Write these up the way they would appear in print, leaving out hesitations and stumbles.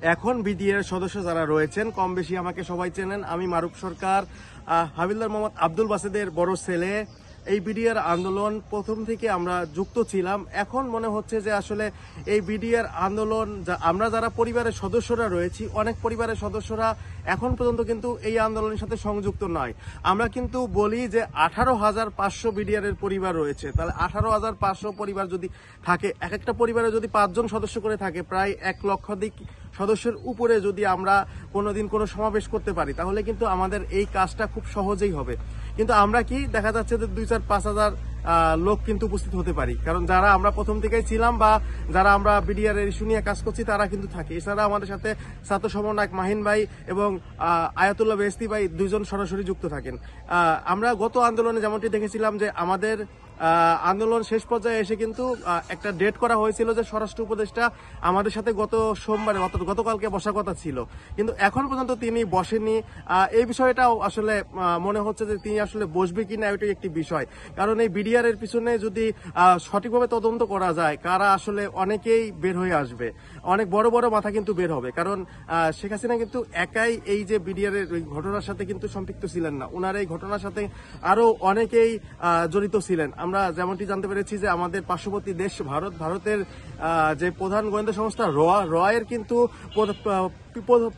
এখন বিডিআর সদস্য যারা রয়েছেন কম বেশি আমাকে সবাই চেনেন। আমি মারুফ সরকার, হাবিলদার মোহাম্মদ আব্দুল বাসেদের বড় ছেলে। এই বিডিআর আন্দোলন প্রথম থেকে আমরা যুক্ত ছিলাম। এখন মনে হচ্ছে যে আসলে এই বিডিআর আন্দোলন আমরা যারা পরিবারের সদস্যরা রয়েছি, অনেক পরিবারের সদস্যরা এখন পর্যন্ত কিন্তু এই আন্দোলনের সাথে সংযুক্ত নয়। আমরা কিন্তু বলি যে 18,500 বিডিআরের পরিবার রয়েছে, তাহলে 18,500 পরিবার যদি থাকে, এক একটা পরিবারে যদি 5 জন সদস্য করে থাকে, প্রায় 1 লক্ষাধিক সদস্যের উপরে যদি আমরা কোনোদিন কোনো সমাবেশ করতে পারি, তাহলে কিন্তু আমাদের এই কাজটা খুব সহজেই হবে। কিন্তু আমরা কি দেখা যাচ্ছে যে 2-4-5 হাজার লোক কিন্তু উপস্থিত হতে পারি, কারণ যারা আমরা প্রথম থেকেই ছিলাম বা যারা আমরা বিডিআর এর ইস্যু নিয়ে কাজ করছি তারা কিন্তু থাকে। এছাড়া আমাদের সাথে ছাত্র সমন্বয়ক মাহিন ভাই এবং আয়াতুল্লাহ বেহেশতি ভাই 2 জন সরাসরি যুক্ত থাকেন। আমরা গত আন্দোলনে যেমনটি দেখেছিলাম যে আমাদের আন্দোলন শেষ পর্যায়ে এসে কিন্তু একটা ডেট করা হয়েছিল যে স্বরাষ্ট্র উপদেষ্টা আমাদের সাথে গত সোমবারে অর্থাৎ গতকালকে বসার কথা ছিল, কিন্তু এখন পর্যন্ত তিনি বসেননি। এই বিষয়টাও আসলে মনে হচ্ছে যে তিনি আসলে বসবে কিনা এটাই একটি বিষয়, কারণ এই বিডিআর এর পিছনে যদি সঠিকভাবে তদন্ত করা যায়, কারা আসলে অনেকেই বের হয়ে আসবে, অনেক বড় বড় মাথা কিন্তু বের হবে। কারণ শেখ হাসিনা কিন্তু একাই এই যে বিডিআর এর ঘটনার সাথে কিন্তু সম্পৃক্ত ছিলেন না, ওনার এই ঘটনার সাথে আরো অনেকেই জড়িত ছিলেন। আমরা যেমনটি জানতে পেরেছি যে আমাদের পার্শ্ববর্তী দেশ ভারতের যে প্রধান গোয়েন্দা সংস্থা র এর কিন্তু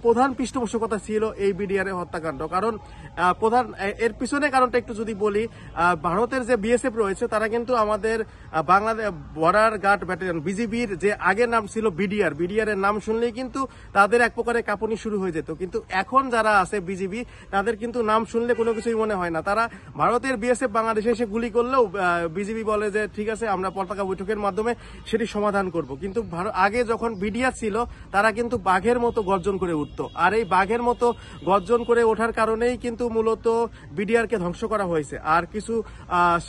প্রধান পৃষ্ঠপোষকতা ছিল এই বিডিআর এর হত্যাকাণ্ড। কারণ প্রধান এর পিছনে কারণটা একটু যদি বলি, ভারতের যে বিএসএফ রয়েছে তারা কিন্তু আমাদের বাংলাদেশ বর্ডার গার্ড ব্যাটালিয়ন বিজিবির যে আগের নাম ছিল বিডিআর এর নাম শুনলেই কিন্তু তাদের এক প্রকারের কাঁপুনি শুরু হয়ে যেত। কিন্তু এখন যারা আছে বিজিবি, তাদের কিন্তু নাম শুনলে কোনো কিছুই মনে হয় না। তারা ভারতের বিএসএফ বাংলাদেশে এসে গুলি করলেও বিজিবি বলে যে ঠিক আছে, আমরা পতাকা বৈঠকের মাধ্যমে সেটি সমাধান করব। কিন্তু আগে যখন বিডিআর ছিল তারা কিন্তু বাঘের মতো গর্জন করে উঠত, আর এই বাঘের মতো গর্জন করে ওঠার কারণেই কিন্তু মূলত বিডিআরকে ধ্বংস করা হয়েছে। আর কিছু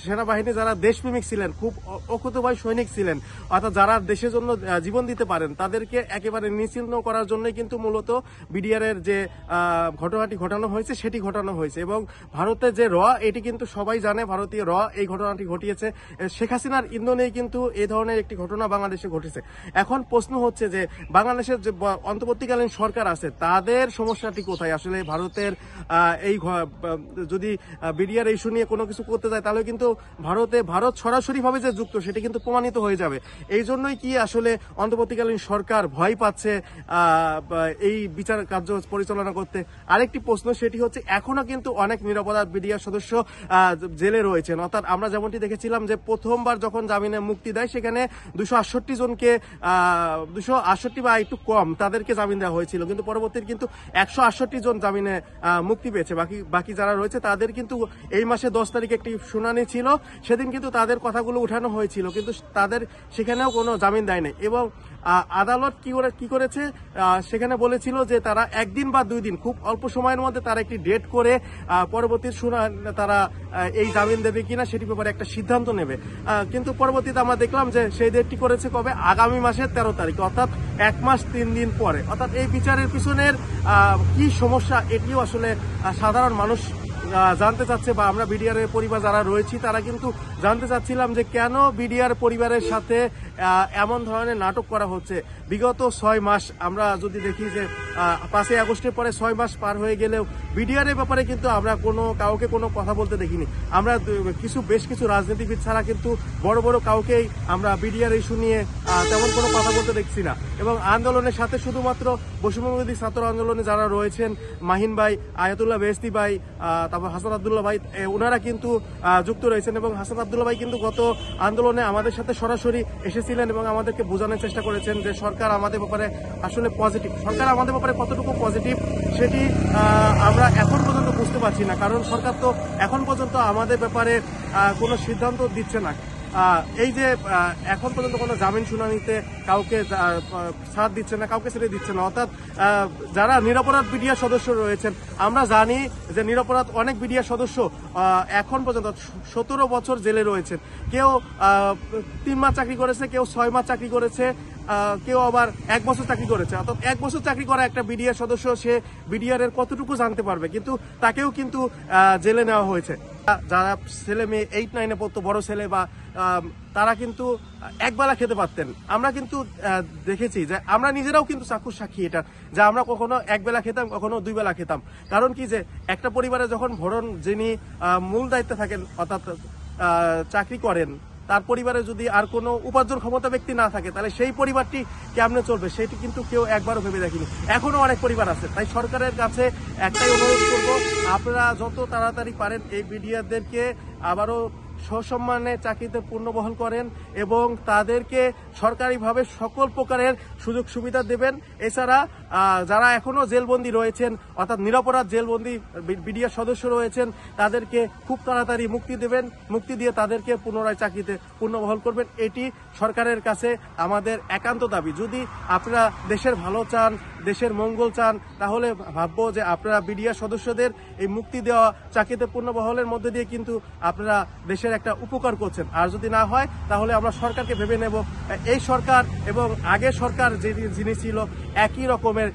সেনাবাহিনী যারা দেশপ্রেমিক ছিলেন, খুব অকুতোভয় সৈনিক ছিলেন, অর্থাৎ যারা দেশের জন্য জীবন দিতে পারেন, তাদেরকে একেবারে নিশ্চিহ্ন করার জন্যই কিন্তু মূলত বিডিআর এর যে ঘটনাটি ঘটানো হয়েছে সেটি ঘটানো হয়েছে। এবং ভারতের যে র, এটি কিন্তু সবাই জানে, ভারতীয় র এই ঘটনাটি ঘটিয়েছে। শেখ হাসিনার ইন্ধনেই কিন্তু এই ধরনের একটি ঘটনা বাংলাদেশে ঘটেছে। এখন প্রশ্ন হচ্ছে যে বাংলাদেশের যে অন্তর্বর্তীকালীন সরকার আছে তাদের সমস্যাটি কোথায়? আসলে ভারতের এই যদি বিডিআর ইস্যু নিয়ে কোনো কিছু করতে যায়, তাহলে কিন্তু ভারত সরাসরিভাবে যে যুক্ত সেটি কিন্তু প্রমাণিত হয়ে যাবে। এই জন্যই কি আসলে অন্তর্বর্তীকালীন সরকার ভয় পাচ্ছে এই বিচার কার্য পরিচালনা করতে? আরেকটি প্রশ্ন, সেটি হচ্ছে এখনো কিন্তু অনেক নিরাপরাধ বিডিআর সদস্য জেলে রয়েছেন। অর্থাৎ আমরা যেমনটি দেখেছিলাম যে প্রথমবার যখন জামিনে মুক্তি দেয়, সেখানে 268 জনকে 268 বা একটু কম তাদেরকে জামিন দেওয়া হয়েছিল, কিন্তু পরবর্তীতে কিন্তু 168 জন জামিনে মুক্তি পেয়েছে। বাকি যারা রয়েছে তাদের কিন্তু এই মাসে 10 তারিখে একটি শুনানি ছিল, সেদিন কিন্তু তাদের কথাগুলো উঠানো হয়েছিল, কিন্তু তাদের সেখানেও কোনো জামিন দেয়নি। এবং আদালত কি করেছে, সেখানে বলেছিল যে তারা 1 দিন বা 2 দিন, খুব অল্প সময়ের মধ্যে তারা একটি ডেট করে পরবর্তী তারা এই জামিন দেবে কিনা সেটি ব্যাপারে একটা সিদ্ধান্ত নেবে। কিন্তু পরবর্তীতে আমরা দেখলাম যে সেই ডেটটি করেছে কবে, আগামী মাসের 13 তারিখ, অর্থাৎ 1 মাস 3 দিন পরে। অর্থাৎ এই বিচারের পিছনের কি সমস্যা, এটিও আসলে সাধারণ মানুষ জানতে চাচ্ছে, বা আমরা বিডিআর এর পরিবার যারা রয়েছি তারা কিন্তু জানতে চাচ্ছিলাম যে কেন বিডিআর পরিবারের সাথে এমন ধরনের নাটক করা হচ্ছে। বিগত 6 মাস আমরা যদি দেখি যে 5 আগস্টের পরে 6 মাস পার হয়ে গেলেও বিডিআর এর ব্যাপারে কিন্তু আমরা কাউকে কোনো কথা বলতে দেখিনি। আমরা বেশ কিছু রাজনীতিবিদ ছাড়া কিন্তু বড় বড় কাউকেই আমরা বিডিআর ইস্যু নিয়ে তেমন কোনো কথা বলতে দেখছি না। এবং আন্দোলনের সাথে শুধুমাত্র বৈষম্যবিরোধী ছাত্র আন্দোলনে যারা রয়েছেন, মাহিন ভাই, আয়াতুল্লাহ বেহেশতি ভাই, তারপর হাসান আব্দুল্লাহ ভাই, ওনারা কিন্তু যুক্ত রয়েছেন। এবং হাসান আব্দুল্লাহ ভাই কিন্তু গত আন্দোলনে আমাদের সাথে সরাসরি এসেছিলেন এবং আমাদেরকে বোঝানোর চেষ্টা করেছেন যে সরকার আমাদের ব্যাপারে আসলে পজিটিভ। সরকার আমাদের ব্যাপারে কতটুকু পজিটিভ সেটি আমরা এখন পর্যন্ত বুঝতে পারছি না, কারণ সরকার তো এখন পর্যন্ত আমাদের ব্যাপারে কোনো সিদ্ধান্ত দিচ্ছে না। এই যে এখন পর্যন্ত কোনো জামিন শুনানিতে কাউকে ছাড় দিচ্ছে না, কাউকে ছেড়ে দিচ্ছে না। অর্থাৎ যারা নিরপরাধ বিডিআর সদস্য রয়েছেন, আমরা জানি যে নিরপরাধ অনেক বিডিআর সদস্য এখন পর্যন্ত 17 বছর জেলে রয়েছেন। কেউ 3 মাস চাকরি করেছে, কেউ 6 মাস চাকরি করেছে, কেউ আবার 1 বছর চাকরি করেছে, অর্থাৎ 1 বছর চাকরি করা একটা বিডিআর সদস্য সে বিডিআর এর কতটুকু জানতে পারবে, কিন্তু তাকেও কিন্তু জেলে নেওয়া হয়েছে। যারা ছেলে মেয়ে 8-9-এ পড়তো, বড় ছেলে বা তারা কিন্তু একবেলা খেতে পারতেন। আমরা কিন্তু দেখেছি যে আমরা নিজেরাও কিন্তু চাক্ষুষ সাক্ষী এটা, যে আমরা কখনো একবেলা খেতাম, কখনো 2 বেলা খেতাম। কারণ কি, যে একটা পরিবারে যখন ভরণ যিনি মূল দায়িত্বে থাকেন, অর্থাৎ চাকরি করেন, তার পরিবারে যদি আর কোনো উপার্জন ক্ষমতা ব্যক্তি না থাকে, তাহলে সেই পরিবারটি কেমনে চলবে সেটি কিন্তু কেউ একবারও ভেবে দেখেনি। এখনো অনেক পরিবার আছে। তাই সরকারের কাছে একটাই অনুরোধ করব, আপনারা যত তাড়াতাড়ি পারেন এই বিডিআরদেরকে আবারও সসম্মানে চাকরিতে পূর্ণবহাল করেন এবং তাদেরকে সরকারিভাবে সকল প্রকারের সুযোগ সুবিধা দেবেন। এছাড়া যারা এখনো জেলবন্দি রয়েছেন, অর্থাৎ নিরপরাধ জেলবন্দি বিডিআর সদস্য রয়েছেন, তাদেরকে খুব তাড়াতাড়ি মুক্তি দেবেন। মুক্তি দিয়ে তাদেরকে পুনরায় চাকরিতে পূর্ণবহাল করবেন। এটি সরকারের কাছে আমাদের একান্ত দাবি। যদি আপনারা দেশের ভালো চান, দেশের মঙ্গল চান, তাহলে ভাববো যে আপনারা বিডিআর সদস্যদের এই মুক্তি দেওয়া চাকরিতে পূর্ণবহালের মধ্যে দিয়ে কিন্তু আপনারা দেশের একটা উপকার করছেন। আর যদি না হয়, তাহলে আমরা সরকারকে ভেবে নেব এই সরকার এবং আগের সরকার যিনি ছিল একই রকমের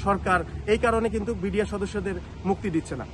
সরকার, এই কারণে কিন্তু বিডিআর সদস্যদের মুক্তি দিচ্ছে না।